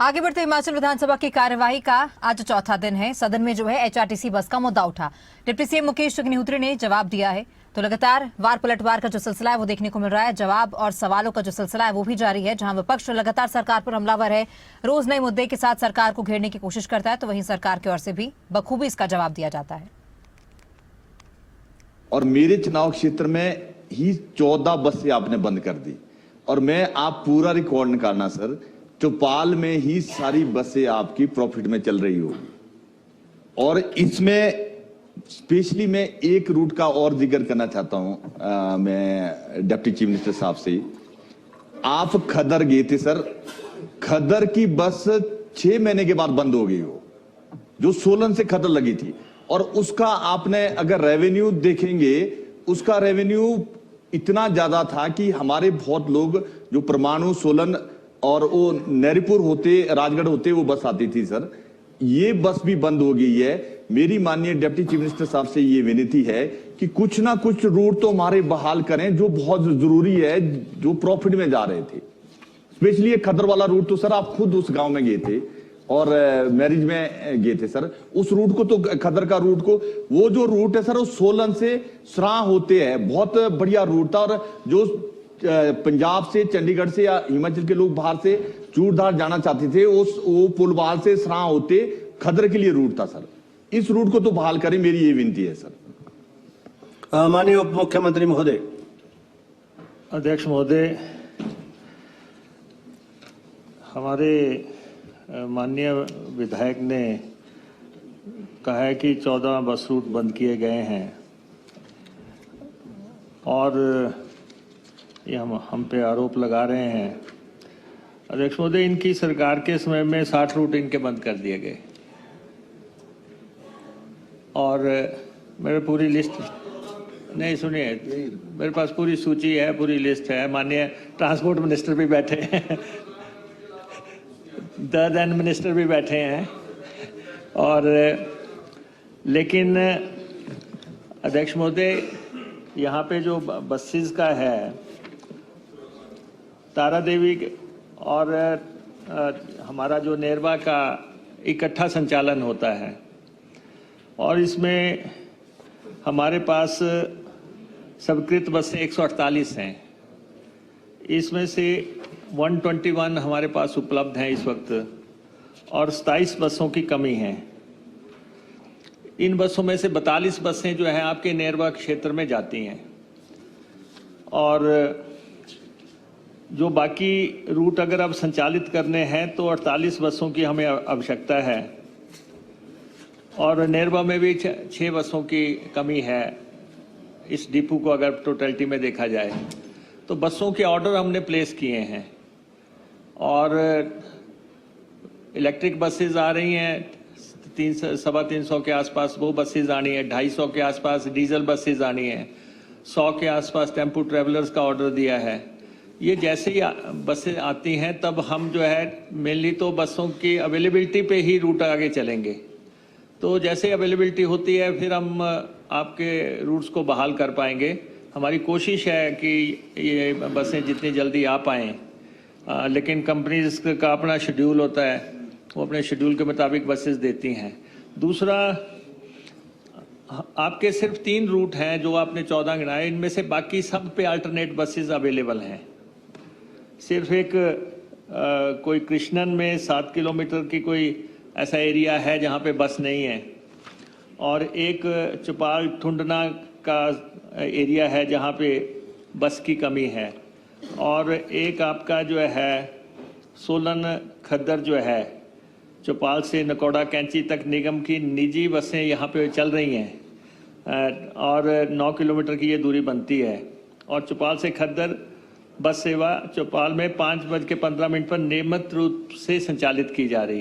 आगे बढ़ते हिमाचल विधानसभा की कार्यवाही का आज चौथा दिन है। सदन में जो है एचआरटीसी बस का मुद्दा उठा। डिप्टी सीएम मुकेश अग्निहोत्री ने जवाब दिया है, तो लगातार वार पलटवार का जो सिलसिला है वो देखने को मिल रहा है। जवाब और सवालों का जो सिलसिला है वो भी जारी है, जहां विपक्ष लगातार सरकार पर हमलावर है, रोज नए मुद्दे के साथ सरकार को घेरने की कोशिश करता है, तो वहीं सरकार की ओर से भी बखूबी इसका जवाब दिया जाता है। और मेरे चुनाव क्षेत्र में ही 14 बसें आपने बंद कर दी, और मैं आप पूरा रिकॉर्ड निकालना सर, चौपाल में ही सारी बसें आपकी प्रॉफिट में चल रही होगी। और इसमें स्पेशली मैं एक रूट का और जिक्र करना चाहता हूं, मैं डिप्टी चीफ मिनिस्टर साहब से। आप खदर गए थे सर, खदर की बस 6 महीने के बाद बंद हो गई हो, जो सोलन से खदर लगी थी, और उसका आपने अगर रेवेन्यू देखेंगे, उसका रेवेन्यू इतना ज्यादा था कि हमारे बहुत लोग जो परमाणु, सोलन और वो नरीपुर होते, राजगढ़ होते वो बस आती थी सर। ये बस भी बंद हो गई है। मेरी माननीय डिप्टी चीफ मिनिस्टर साहब से ये विनती है कि कुछ ना कुछ रूट तो हमारे बहाल करें जो बहुत जरूरी है, जो प्रॉफिट में जा रहे थे। स्पेशली ये खदर वाला रूट तो सर आप खुद उस गांव में गए थे और मैरिज में गए थे सर। उस रूट को तो, खदर का रूट को, वो जो रूट है सर वो सोलन से सराह होते हैं, बहुत बढ़िया रूट था। और जो पंजाब से, चंडीगढ़ से या हिमाचल के लोग बाहर से चूड़धार जाना चाहते थे, वो पुलवाल से सराह होते खदर के लिए रूट था सर। इस रूट को तो बहाल करें, मेरी ये विनती है सर। माननीय उप मुख्यमंत्री महोदय। अध्यक्ष महोदय, हमारे माननीय विधायक ने कहा है कि 14 बस रूट बंद किए गए हैं, और ये हम पे आरोप लगा रहे हैं। अध्यक्ष महोदय, इनकी सरकार के समय में 60 रूट इनके बंद कर दिए गए, और मेरे पूरी लिस्ट नहीं, सुनिए, मेरे पास पूरी सूची है, पूरी लिस्ट है। माननीय ट्रांसपोर्ट मिनिस्टर भी बैठे हैं, दैन मिनिस्टर भी बैठे हैं। और लेकिन अध्यक्ष महोदय, यहाँ पे जो बसेस का है, तारा देवी और हमारा जो नेरवा का इकट्ठा संचालन होता है, और इसमें हमारे पास स्वीकृत बसें 148 हैं। इसमें से 121 हमारे पास उपलब्ध हैं इस वक्त, और 27 बसों की कमी है। इन बसों में से 42 बसें जो हैं आपके नेरवा क्षेत्र में जाती हैं, और जो बाकी रूट अगर अब संचालित करने हैं तो 48 बसों की हमें आवश्यकता है, और नेरवा में भी 6 बसों की कमी है इस डिपो को अगर टोटलिटी में देखा जाए तो। बसों के ऑर्डर हमने प्लेस किए हैं, और इलेक्ट्रिक बसेस आ रही हैं 300-325 के आसपास, वो बसेस आनी है। 250 के आसपास डीजल बसेस आनी है। 100 के आसपास टेम्पो ट्रेवलर्स का ऑर्डर दिया है। ये जैसे ही बसें आती हैं तब हम जो है मेनली तो बसों की अवेलेबिलिटी पे ही रूट आगे चलेंगे। तो जैसे अवेलेबिलिटी होती है फिर हम आपके रूट्स को बहाल कर पाएंगे। हमारी कोशिश है कि ये बसें जितनी जल्दी आ पाएँ, लेकिन कंपनीज का अपना शेड्यूल होता है, वो अपने शेड्यूल के मुताबिक बसेस देती हैं। दूसरा, आपके सिर्फ 3 रूट हैं जो आपने 14 गिनाए, इनमें से बाकी सब पे अल्टरनेट बसेस अवेलेबल हैं। सिर्फ एक कोई कृष्णन में 7 किलोमीटर की कोई ऐसा एरिया है जहाँ पे बस नहीं है, और एक चौपाल ठुंडना का एरिया है जहाँ पे बस की कमी है, और एक आपका जो है सोलन खद्दर जो है चौपाल से नकोड़ा कैंची तक निगम की निजी बसें यहाँ पे चल रही हैं, और 9 किलोमीटर की ये दूरी बनती है। और चौपाल से खद्दर बस सेवा चौपाल में 5:15 पर नियमित रूप से संचालित की जा रही है।